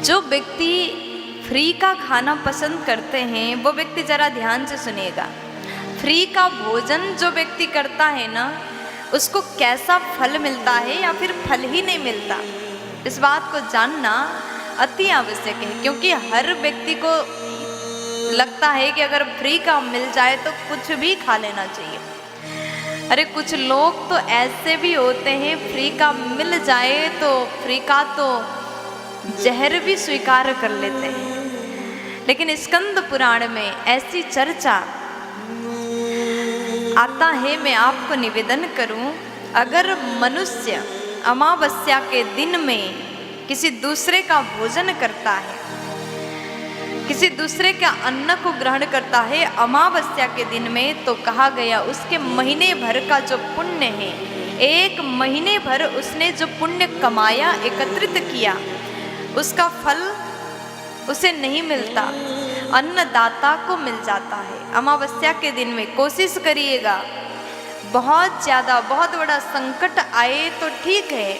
जो व्यक्ति फ्री का खाना पसंद करते हैं वो व्यक्ति जरा ध्यान से सुनिएगा। फ्री का भोजन जो व्यक्ति करता है ना, उसको कैसा फल मिलता है या फिर फल ही नहीं मिलता, इस बात को जानना अति आवश्यक है। क्योंकि हर व्यक्ति को लगता है कि अगर फ्री का मिल जाए तो कुछ भी खा लेना चाहिए। अरे कुछ लोग तो ऐसे भी होते हैं, फ्री का मिल जाए तो फ्री का तो जहर भी स्वीकार कर लेते हैं। लेकिन स्कंद पुराण में ऐसी चर्चा आता है, मैं आपको निवेदन करूं, अगर मनुष्य अमावस्या के दिन में किसी दूसरे का भोजन करता है, किसी दूसरे का अन्न को ग्रहण करता है अमावस्या के दिन में, तो कहा गया उसके महीने भर का जो पुण्य है, एक महीने भर उसने जो पुण्य कमाया, एकत्रित किया, उसका फल उसे नहीं मिलता, अन्नदाता को मिल जाता है। अमावस्या के दिन में कोशिश करिएगा, बहुत ज़्यादा बहुत बड़ा संकट आए तो ठीक है,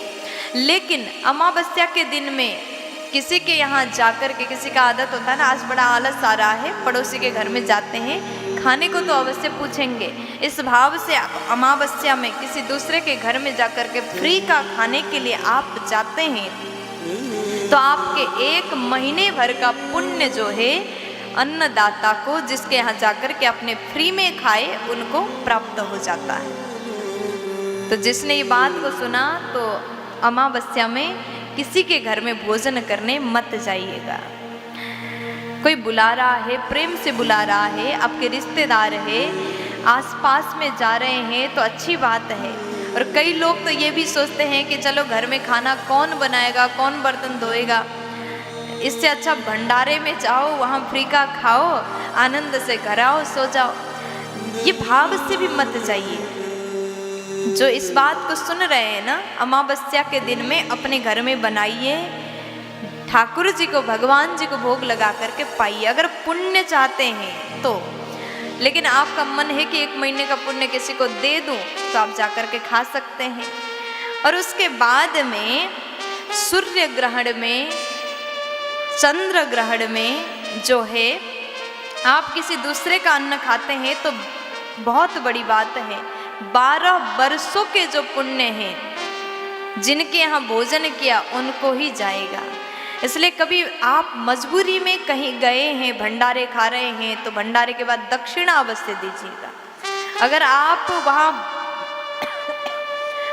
लेकिन अमावस्या के दिन में किसी के यहाँ जाकर के, किसी का आदत होता है ना, आज बड़ा आलस आ रहा है, पड़ोसी के घर में जाते हैं, खाने को तो अवश्य पूछेंगे। इस भाव से आप अमावस्या में किसी दूसरे के घर में जाकर के फ्री का खाने के लिए आप जाते हैं, तो आपके एक महीने भर का पुण्य जो है अन्नदाता को, जिसके यहाँ जाकर के अपने फ्री में खाए, उनको प्राप्त हो जाता है। तो जिसने ये बात को सुना तो अमावस्या में किसी के घर में भोजन करने मत जाइएगा। कोई बुला रहा है, प्रेम से बुला रहा है, आपके रिश्तेदार है, आसपास में जा रहे हैं तो अच्छी बात है। और कई लोग तो ये भी सोचते हैं कि चलो घर में खाना कौन बनाएगा, कौन बर्तन धोएगा, इससे अच्छा भंडारे में जाओ, वहाँ फ्री का खाओ, आनंद से घर आओ, सो जाओ। ये भाव से भी मत जाइए। जो इस बात को सुन रहे हैं ना, अमावस्या के दिन में अपने घर में बनाइए, ठाकुर जी को, भगवान जी को भोग लगा करके पाइए, अगर पुण्य चाहते हैं तो। लेकिन आपका मन है कि एक महीने का पुण्य किसी को दे दूं, तो आप जाकर के खा सकते हैं। और उसके बाद में सूर्य ग्रहण में, चंद्र ग्रहण में जो है आप किसी दूसरे का अन्न खाते हैं तो बहुत बड़ी बात है। 12 वर्षों के जो पुण्य हैं, जिनके यहाँ भोजन किया, उनको ही जाएगा। इसलिए कभी आप मजबूरी में कहीं गए हैं, भंडारे खा रहे हैं, तो भंडारे के बाद दक्षिणा अवश्य दीजिएगा। अगर आप वहाँ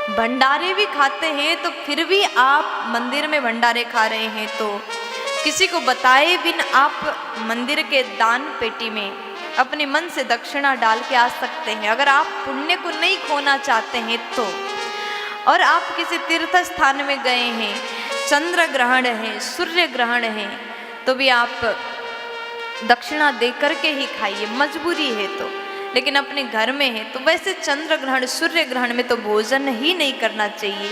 भंडारे भी खाते हैं तो फिर भी आप मंदिर में भंडारे खा रहे हैं, तो किसी को बताए बिन आप मंदिर के दान पेटी में अपने मन से दक्षिणा डाल के आ सकते हैं, अगर आप पुण्य को नहीं खोना चाहते हैं तो। और आप किसी तीर्थ स्थान में गए हैं, चंद्र ग्रहण है, सूर्य ग्रहण है, तो भी आप दक्षिणा दे करके ही खाइए, मजबूरी है तो। लेकिन अपने घर में है तो वैसे चंद्र ग्रहण, सूर्य ग्रहण में तो भोजन ही नहीं करना चाहिए,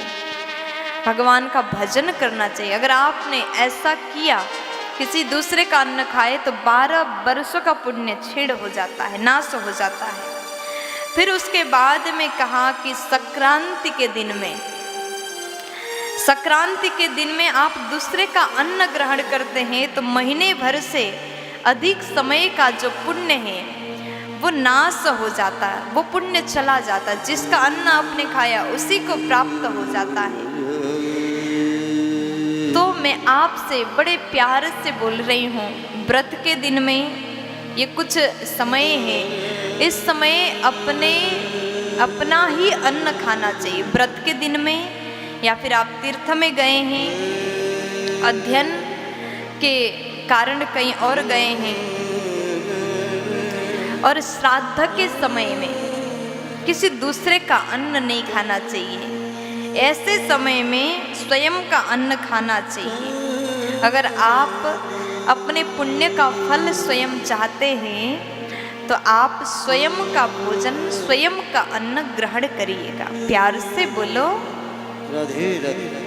भगवान का भजन करना चाहिए। अगर आपने ऐसा किया, किसी दूसरे का अन्न खाए, तो 12 वर्षों का पुण्य छीड़ हो जाता है, नाश हो जाता है। फिर उसके बाद में कहा कि संक्रांति के दिन में, संक्रांति के दिन में आप दूसरे का अन्न ग्रहण करते हैं तो महीने भर से अधिक समय का जो पुण्य है वो नाश हो जाता है, वो पुण्य चला जाता है। जिसका अन्न आपने खाया उसी को प्राप्त हो जाता है। तो मैं आपसे बड़े प्यार से बोल रही हूँ, व्रत के दिन में ये कुछ समय है, इस समय अपना ही अन्न खाना चाहिए। व्रत के दिन में, या फिर आप तीर्थ में गए हैं, अध्ययन के कारण कहीं और गए हैं, और श्राद्ध के समय में किसी दूसरे का अन्न नहीं खाना चाहिए। ऐसे समय में स्वयं का अन्न खाना चाहिए। अगर आप अपने पुण्य का फल स्वयं चाहते हैं तो आप स्वयं का भोजन, स्वयं का अन्न ग्रहण करिएगा। प्यार से बोलो, राधे राधे।